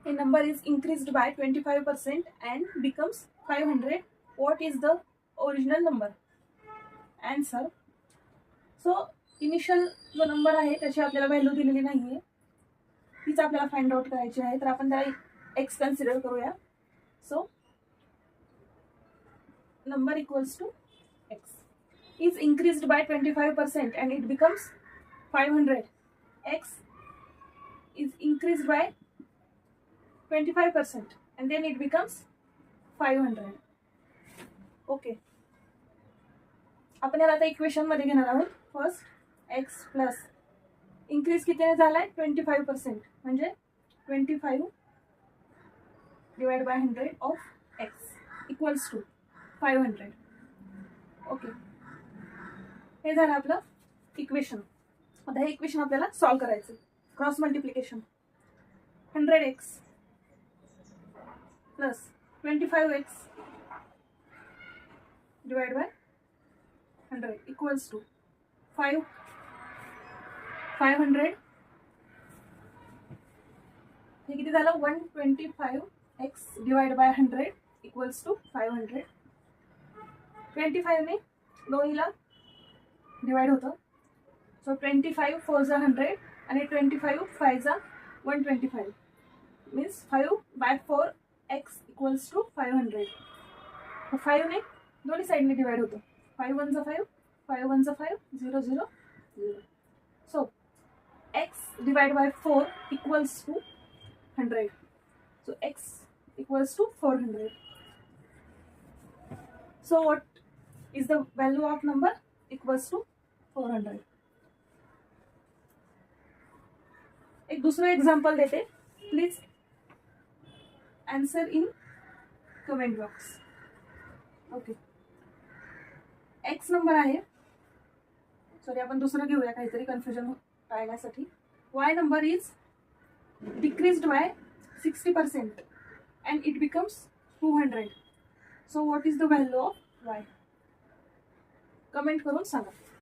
A number is increased by 25% and becomes 500. What is the original number? Answer. So initial जो number आहे त्याची आपल्याला value दिलेली नाहीये, तीच आपल्याला फाइंड आउट करायची आहे. तर आपण त्याला एक्स कन्सिडर करूया. So number equals to x is increased by 25% and it becomes 500. X is increased by 25% and then it becomes 500. Okay, आपण याला आता इक्वेशन मध्ये घेणार आहोत. फर्स्ट एक्स प्लस इन्क्रीज कितीने झालाय 25%, म्हणजे 25 divide by 100 of X equals to 500. Okay, हे झालं आपलं इक्वेशन. आता हे इक्वेशन आपल्याला सॉल्व करायचं. Cross multiplication 100x plus 25x divide by 100 equals to 500. हे किती झालं 125x divide by 100 equals to 500. 25 ने दोन्हीला डिवाइड होतं. सो 25 4 जा 100 आणि 25 5 जा 125 means 5 by 4 x equals to 500. 5 ने दोन्ही साईडने डिवाइड होतं. 5 1 जा 5 5 1 जा 5 0 0 0. So x divide by 4 equals to 100. So x equals to 400. So what is the value of number? Equals to 400. एक दूसरा एग्जाम्पल देते. Please answer in comment box. Okay, x number आहे. सॉरी, आपण दुसरं घेऊया काहीतरी कन्फ्युजन टाळण्यासाठी. Y number is decreased bye 60% and it becomes 200. So what is the value of y? Comment करून सांगा.